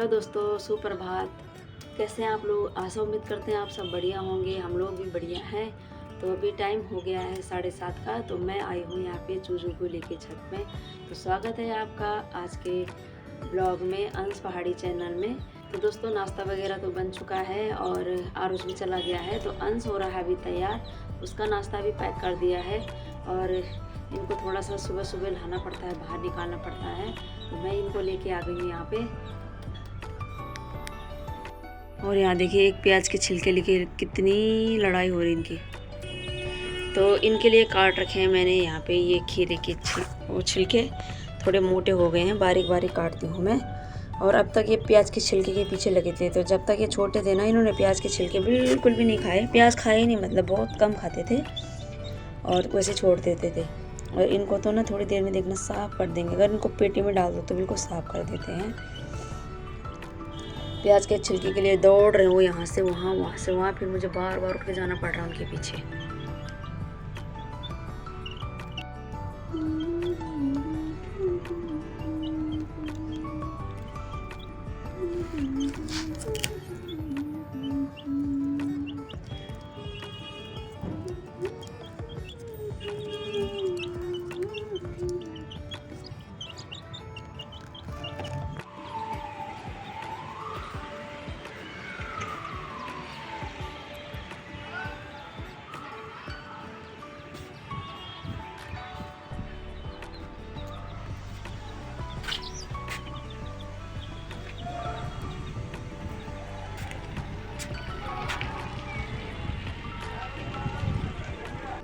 Hello दोस्तों, सुप्रभात। कैसे हैं आप लोग? आशा उम्मीद करते हैं आप सब बढ़िया होंगे। हम लोग भी बढ़िया हैं। तो अभी टाइम हो गया है 7:30 का। तो मैं आई हूँ यहाँ पे चूजू को लेके छत में। तो स्वागत है आपका आज के ब्लॉग में, अंश पहाड़ी चैनल में। तो दोस्तों, नाश्ता वगैरह तो बन चुका है और आरुष भी चला गया है। तो अंश हो रहा है अभी तैयार, उसका नाश्ता भी पैक कर दिया है। और इनको थोड़ा सा सुबह सुबह लाना पड़ता है, बाहर निकालना पड़ता है। तो मैं इनको लेके आ गई हूँ यहाँ पे। और यहाँ देखिए, एक प्याज के छिलके लेके कितनी लड़ाई हो रही इनकी। तो इनके लिए काट रखे हैं मैंने यहाँ पे ये खीरे के छिलके थोड़े मोटे हो गए हैं, बारीक बारीक काटती हूँ मैं। और अब तक ये प्याज के छिलके के पीछे लगे थे। तो जब तक ये छोटे थे ना, इन्होंने प्याज के छिलके बिल्कुल भी नहीं खाए। प्याज खाए ही नहीं, मतलब बहुत कम खाते थे और वैसे छोड़ देते थे। और इनको तो ना थोड़ी देर में देखना साफ़ कर देंगे। अगर इनको पेटी में डाल दो तो बिल्कुल साफ़ कर देते हैं। प्याज के छिलके के लिए दौड़ रहे हो यहाँ से वहाँ, वहाँ से वहाँ। फिर मुझे बार बार उठ के जाना पड़ रहा है उनके पीछे।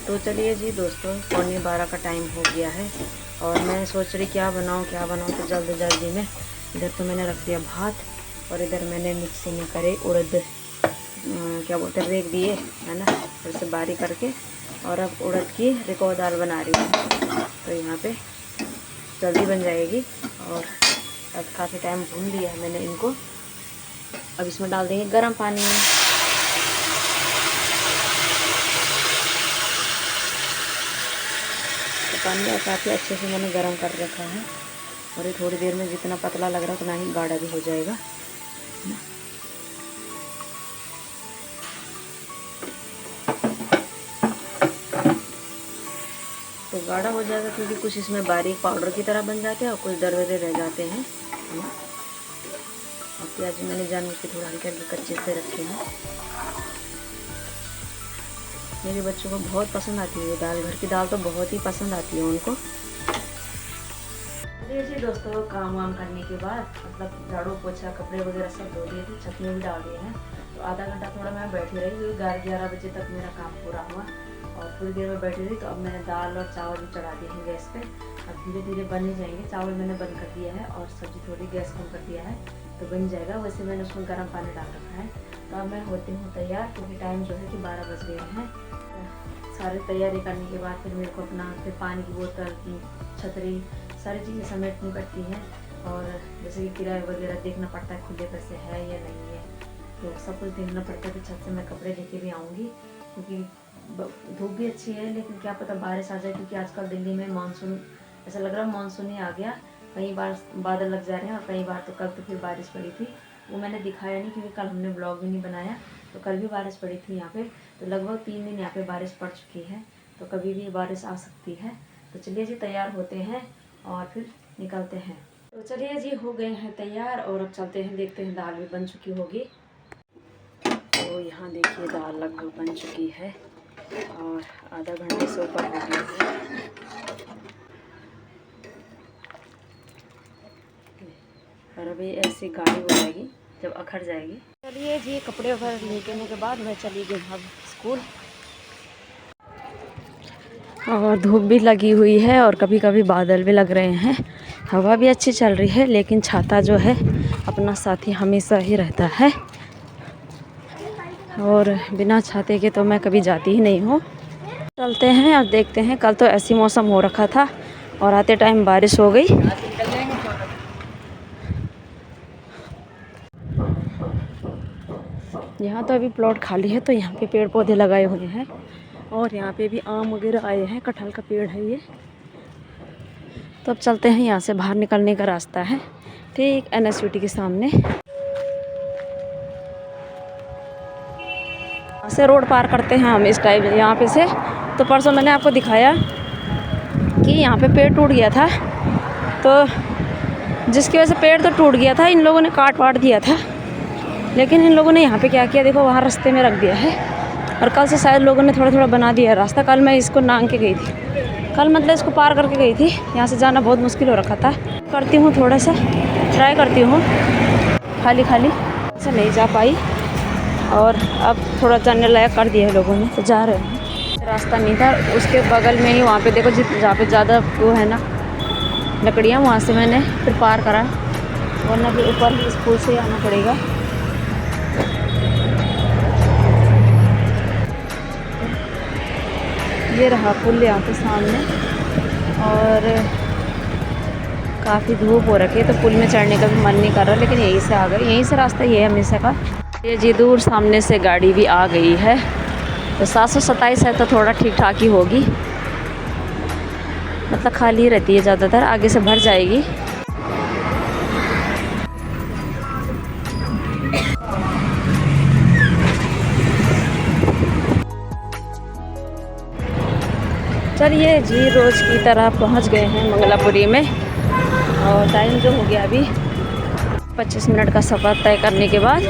तो चलिए जी दोस्तों, 11:15 का टाइम हो गया है और मैं सोच रही क्या बनाऊँ। तो जल्दी जल्दी में इधर तो मैंने रख दिया भात, और इधर मैंने मिक्सी में करे उड़द क्या बोलते हैं, रेख दिए है ना, ऐसे बारीक करके। और अब उड़द की रिको दाल बना रही हूँ। तो यहाँ पे जल्दी बन जाएगी। और अब काफ़ी टाइम भून लिया है मैंने इनको। अब इसमें डाल देंगे गर्म पानी। पानी काफ़ी अच्छे से मैंने गर्म कर रखा है। और ये थोड़ी देर में जितना पतला लग रहा है उतना ही गाढ़ा भी हो जाएगा। तो गाढ़ा हो जाएगा क्योंकि कुछ इसमें बारीक पाउडर की तरह बन जाते हैं और कुछ दरदरे रह जाते हैं। और प्याज मैंने जानवर के थोड़ा हल्के हल्के कच्चे से रखे हैं। मेरे बच्चों को बहुत पसंद आती है दाल। घर की दाल तो बहुत ही पसंद आती है उनको। जी दोस्तों, काम वाम करने के बाद मतलब झाड़ू पोछा कपड़े वगैरह सब धो दिए थे, छत में भी डाल दिए हैं। तो आधा घंटा थोड़ा मैं बैठी रही। 11 बजे तक मेरा काम पूरा हुआ और थोड़ी देर में बैठी रही। तो अब मैंने दाल और चावल भी चढ़ा दिए हैं गैस पे। अब धीरे धीरे बन ही जाएंगे। चावल मैंने बंद कर दिया है और सब्जी थोड़ी गैस कम कर दिया है, तो बन जाएगा। वैसे मैंने उसमें गर्म पानी डाल रखा है। तो अब मैं होती हूँ तैयार, क्योंकि टाइम जो है कि 12 बज गए हैं। सारी तैयारी करने के बाद फिर मेरे को अपना फिर पानी की बोतल, छतरी, सारी चीज़ें समेटनी पड़ती हैं। और जैसे कि किराया वगैरह देखना पड़ता है, खुले पैसे है या नहीं है, तो सब कुछ देखना पड़ता है। तो छत से मैं कपड़े लेके भी आऊँगी, क्योंकि धूप भी अच्छी है, लेकिन क्या पता बारिश आ जाए। क्योंकि आजकल दिल्ली में मानसून, ऐसा लग रहा है मानसून ही आ गया। कई बार बादल लग जा रहे हैं और कई बार तो कल तो फिर बारिश पड़ी थी। वो मैंने दिखाया नहीं क्योंकि कल हमने ब्लॉग भी नहीं बनाया। तो कल भी बारिश पड़ी थी यहाँ पे। तो लगभग 3 दिन यहाँ पे बारिश पड़ चुकी है। तो कभी भी बारिश आ सकती है। तो चलिए जी, तैयार होते हैं और फिर निकलते हैं। तो चलिए जी, हो गए हैं तैयार और अब चलते हैं, देखते हैं दाल भी बन चुकी होगी। तो यहाँ देखिए, दाल लगभग बन चुकी है और आधा घंटे से ऊपर हो गया है। और अभी ऐसी गाढ़ी हो जाएगी जब अखड़ जाएगी। चलिए जी, कपड़े वगैरह लेने के बाद मैं चली गई अब स्कूल। और धूप भी लगी हुई है और कभी कभी बादल भी लग रहे हैं। हवा भी अच्छी चल रही है, लेकिन छाता जो है अपना साथी हमेशा ही रहता है। और बिना छाते के तो मैं कभी जाती ही नहीं हूँ। चलते हैं और देखते हैं। कल तो ऐसी मौसम हो रखा था और आते टाइम बारिश हो गई। यहाँ तो अभी प्लॉट खाली है, तो यहाँ पे पेड़ पौधे लगाए हुए हैं। और यहाँ पे भी आम वगैरह आए हैं, कटहल का पेड़ है ये। तो अब चलते हैं, यहाँ से बाहर निकलने का रास्ता है ठीक NSVT के सामने। से रोड पार करते हैं हम इस टाइम यहाँ पे से। तो परसों मैंने आपको दिखाया कि यहाँ पे पेड़ टूट गया था, तो जिसकी वजह से पेड़ तो टूट गया था, इन लोगों ने काट वाट दिया था। लेकिन इन लोगों ने यहाँ पे क्या किया, देखो वहाँ रास्ते में रख दिया है। और कल से शायद लोगों ने थोड़ा थोड़ा बना दिया है रास्ता। कल मैं इसको नांग के गई थी, कल मतलब इसको पार करके गई थी। यहाँ से जाना बहुत मुश्किल हो रखा था। करती हूँ थोड़ा सा ट्राई करती हूँ, खाली खाली से नहीं जा पाई, और अब थोड़ा जाने लायक कर दिया है लोगों ने, तो जा रहे हैं। रास्ता नहीं था, उसके बगल में ही वहाँ पे देखो जहाँ पे ज़्यादा वो है ना लकड़ियाँ, वहाँ से मैंने फिर पार करा, वरना फिर ऊपर इस पुल से आना पड़ेगा। ये रहा पुल यहाँ पे सामने, और काफ़ी धूप हो रखी है तो पुल में चढ़ने का भी मन नहीं कर रहा, लेकिन यहीं से आ गए, यहीं से रास्ता ये है हमेशा का। ये जी दूर सामने से गाड़ी भी आ गई है, तो 727 है तो थोड़ा ठीक ठाक ही होगी, मतलब खाली रहती है ज़्यादातर, आगे से भर जाएगी। चलिए जी, रोज़ की तरह पहुंच गए हैं मंगलापुरी में, और टाइम जो हो गया अभी 25 मिनट का सफ़र तय करने के बाद ये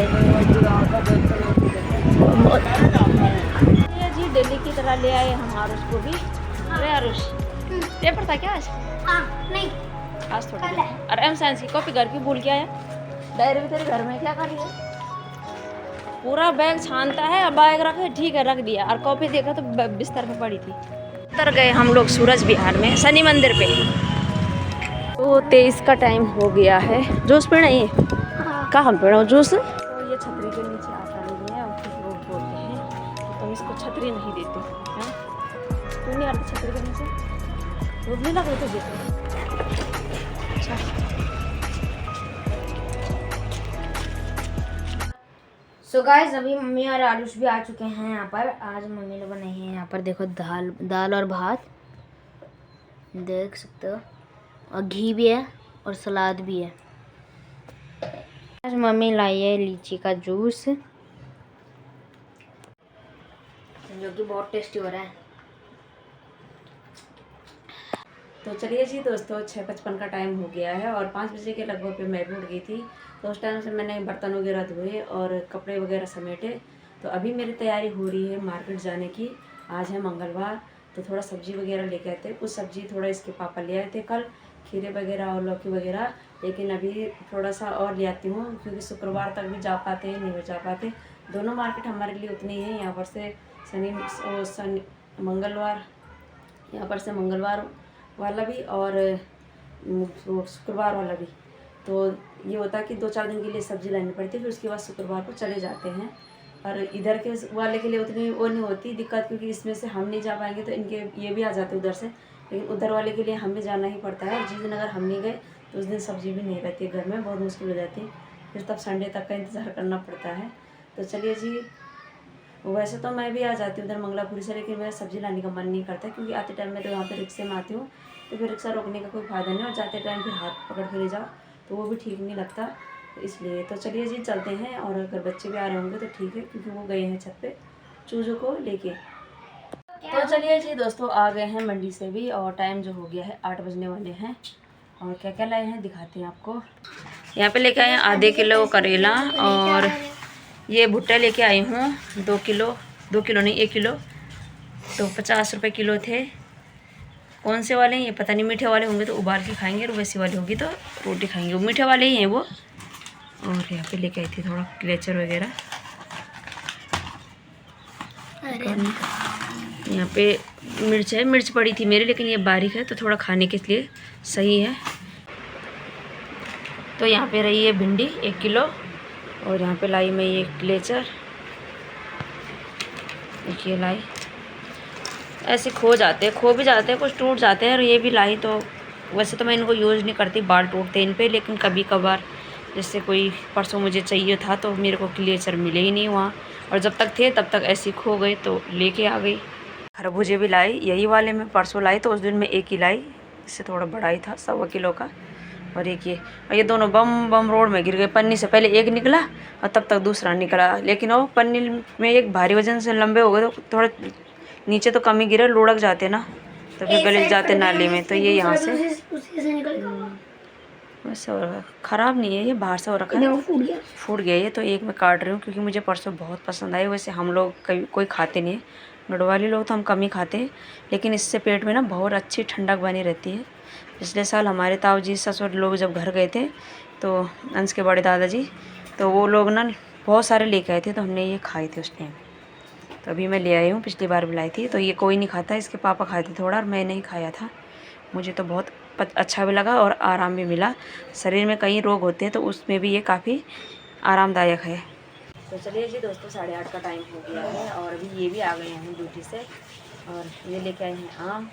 जी दिल्ली की तरह ले आए हम आरुष को भी। अरे आरुष, पेपर था क्या आज? नहीं, आज थोड़ा। अरे एम साइंस की कॉपी घर की भूल के आया, डायरी भी तेरे घर में, क्या कर रही है? पूरा बैग छानता है, अब बैग रखे ठीक है, रख दिया, और कॉपी देखा तो बिस्तर पे पड़ी थी। उतर गए हम लोग सूरज विहार में, शनि मंदिर पे। तो 23 का टाइम हो गया है। जूस पीना है? कहाँ हम पीना जूस? तो ये छतरी के नीचे आता नहीं है, और कुछ लोग बोलते हैं कि तुम इसको छतरी नहीं देते हैं, क्यों नहीं आती छतरी के नीचे? धूप नहीं लग रही तुझे? अच्छा, सो गाइस अभी मम्मी और आरुष भी आ चुके हैं यहाँ पर। आज मम्मी ने बनाई है यहाँ पर, देखो दाल और भात, देख सकते हो, और घी भी है और सलाद भी है। आज मम्मी लाई है लीची का जूस, जो कि बहुत टेस्टी हो रहा है। तो चलिए जी दोस्तों, 6:55 का टाइम हो गया है, और 5 बजे के लगभग पे मैं भी उठ गई थी। तो उस टाइम से मैंने बर्तन वगैरह धोए और कपड़े वगैरह समेटे। तो अभी मेरी तैयारी हो रही है मार्केट जाने की। आज है मंगलवार, तो थोड़ा सब्जी वगैरह लेके आए थे। कुछ सब्जी थोड़ा इसके पापा ले आए थे कल, खीरे वगैरह और लौकी वगैरह, लेकिन अभी थोड़ा सा और ले आती हूँ, क्योंकि शुक्रवार तक भी जा पाते हैं नहीं जा पाते। दोनों मार्केट हमारे लिए उतनी ही है, यहाँ पर से शनि मंगलवार, यहाँ पर से मंगलवार वाला भी और शुक्रवार वाला भी। तो ये होता है कि 2-4 दिन के लिए सब्ज़ी लानी पड़ती है, फिर उसके बाद शुक्रवार को चले जाते हैं। और इधर के वाले के लिए उतनी वो नहीं होती दिक्कत, क्योंकि इसमें से हम नहीं जा पाएंगे तो इनके ये भी आ जाते उधर से, लेकिन उधर वाले के लिए हमें जाना ही पड़ता है। जिस दिन अगर हम नहीं गए तो उस दिन सब्ज़ी भी नहीं रहती है घर में, बहुत मुश्किल हो जाती है, फिर तब संडे तक का इंतज़ार करना पड़ता है। तो चलिए जी, वैसे तो मैं भी आ जाती हूँ उधर मंगलापुरी से, लेकिन मेरा सब्ज़ी लाने का मन नहीं करता, क्योंकि आते टाइम में तो वहाँ पे रिक्शे में आती हूँ, तो फिर रिक्शा रोकने का कोई फ़ायदा नहीं, और जाते टाइम फिर हाथ पकड़ के ले जाओ तो वो भी ठीक नहीं लगता, तो इसलिए। तो चलिए जी चलते हैं, और अगर बच्चे भी आ रहे होंगे तो ठीक है, क्योंकि वो गए हैं छत पे चूज़ों को लेके। तो चलिए जी दोस्तों, आ गए हैं मंडी से भी, और टाइम जो हो गया है 8 बजने वाले हैं। और क्या क्या लाए हैं दिखाते हैं आपको। यहाँ पे लेके आए हैं आधे किलो करेला, और ये भुट्टा लेके आई हूँ 2 किलो, 2 किलो नहीं 1 किलो, तो 50 रुपये किलो थे। कौन से वाले हैं ये पता नहीं, मीठे वाले होंगे तो उबाल के खाएंगे, और वैसी वाली होगी तो रोटी खाएंगे, वो मीठे वाले ही हैं वो। और यहाँ पे लेके आई थी थोड़ा क्लेचर वगैरह। यहाँ पे मिर्च है, मिर्च पड़ी थी मेरी, लेकिन ये बारीक है तो थोड़ा खाने के लिए सही है। तो यहाँ पे रही है भिंडी 1 किलो, और यहाँ पे लाई मैं ये क्लेचर, ये लाई। ऐसे खो भी जाते हैं, कुछ टूट जाते हैं, और ये भी लाई। तो वैसे तो मैं इनको यूज़ नहीं करती, बाल टूटते हैं इन पे, लेकिन कभी कभार जैसे कोई परसों मुझे चाहिए था तो मेरे को क्लेचर मिले ही नहीं वहाँ, और जब तक थे तब तक ऐसे खो गए, तो लेके आ गई। खरबूजे भी लाई, यही वाले मैं परसों लाई, तो उस दिन मैं 1 ही लाई, इससे थोड़ा बड़ा ही था 1.25 किलो का, और एक ये, और ये दोनों बम बम रोड में गिर गए। पन्नी से पहले एक निकला और तब तक दूसरा निकला, लेकिन वो पन्नी में एक भारी वजन से लंबे हो गए तो थोड़ा नीचे तो कम ही गिरे, लुढ़क जाते ना तो फिर गले जाते नाली में। तो ये यहाँ से वैसे हो रखा, ख़राब नहीं है ये, बाहर से हो रखा है, फूट गया ये। तो एक मैं काट रही हूँ क्योंकि मुझे परसों बहुत पसंद आई। वैसे हम लोग कोई खाते नहीं है, गढ़वाली लोग तो हम कम ही खाते हैं, लेकिन इससे पेट में ना बहुत अच्छी ठंडक बनी रहती है। पिछले साल हमारे ताऊ जी ससुर लोग जब घर गए थे तो अंश के बड़े दादाजी, तो वो लोग ना बहुत सारे लेके आए थे, तो हमने ये खाए थे उस टाइम। तो अभी मैं ले आई हूँ, पिछली बार भी लाई थी। तो ये कोई नहीं खाता, इसके पापा खाए थे थोड़ा और मैं नहीं खाया था। मुझे तो बहुत अच्छा भी लगा और आराम भी मिला। शरीर में कई रोग होते हैं तो उसमें भी ये काफ़ी आरामदायक है। तो चलिए जी दोस्तों, 8:30 का टाइम हो गया है और अभी ये भी आ गए हैं ड्यूटी से और ये लेके आए हैं आम।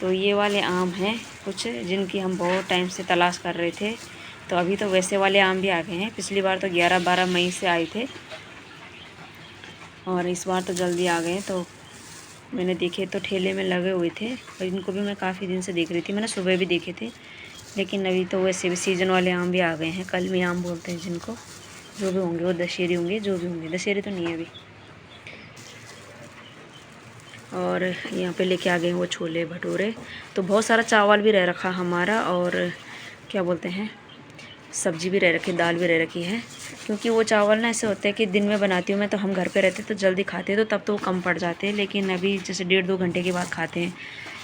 तो ये वाले आम हैं कुछ जिनकी हम बहुत टाइम से तलाश कर रहे थे। तो अभी तो वैसे वाले आम भी आ गए हैं। पिछली बार तो 11-12 मई से आए थे और इस बार तो जल्दी आ गए। तो मैंने देखे तो ठेले में लगे हुए थे और इनको भी मैं काफ़ी दिन से देख रही थी। मैंने सुबह भी देखे थे, लेकिन अभी तो वैसे भी सीज़न वाले आम भी आ गए हैं। कलमी आम बोलते हैं जिनको, जो भी होंगे वो दशहरी होंगे, जो भी होंगे। दशहरी तो नहीं है अभी। और यहाँ पे लेके आ गए हैं वो छोले भटूरे। तो बहुत सारा चावल भी रह रखा हमारा और क्या बोलते हैं सब्जी भी रह रखी, दाल भी रह रखी है। क्योंकि वो चावल ना ऐसे होते हैं कि दिन में बनाती हूँ मैं, तो हम घर पे रहते तो जल्दी खाते हैं, तो तब तो वो कम पड़ जाते हैं। लेकिन अभी जैसे 1.5-2 घंटे के बाद खाते हैं।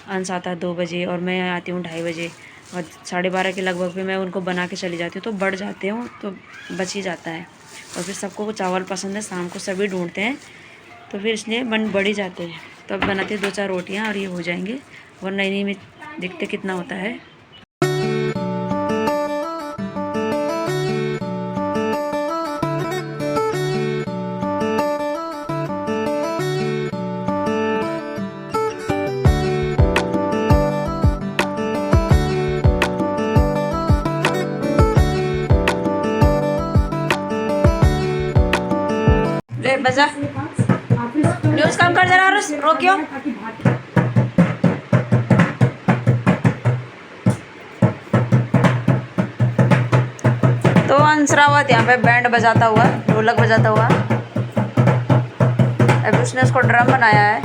अंश आता है 2 बजे और मैं आती हूँ 2:30 बजे और 12:30 के लगभग भी मैं उनको बना के चली जाती हूँ, तो बढ़ जाते हूँ तो बच ही जाता है। और फिर सबको वो चावल पसंद है, शाम को सभी ढूंढते हैं, तो फिर इसलिए बढ़ ही जाते हैं। तो अब बनाते 2-4 रोटियाँ और ये हो जाएंगे, वरना इन्हीं में देखते कितना होता है। बजा न्यूज़ काम कर जरा, रोकियो। तो अंश रावत यहाँ पे बैंड बजाता हुआ, ढोलक बजाता हुआ। अभी उसने उसको ड्रम बनाया है।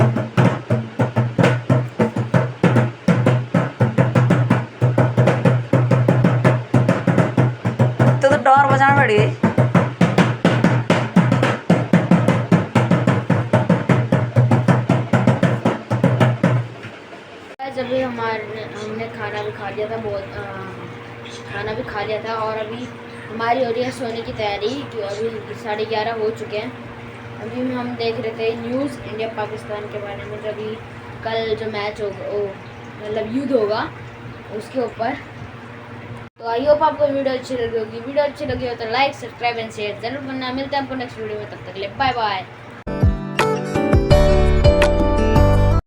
तो डोर बजाना पड़ गई। अभी हमने खाना भी खा लिया था, खाना भी खा लिया था और अभी हमारी हो रही है सोने की तैयारी, कि अभी 11:30 हो चुके हैं। अभी हम देख रहे थे न्यूज़ इंडिया पाकिस्तान के बारे में, जो अभी कल जो मैच होगा, मतलब युद्ध होगा उसके ऊपर। तो आई होप आपको वीडियो अच्छी लगी होगी। वीडियो अच्छी लगी हो तो लाइक, सब्सक्राइब एंड शेयर जरूर करना। मिलते हैं आपको नेक्स्ट वीडियो में, तब तक के लिए बाय बाय।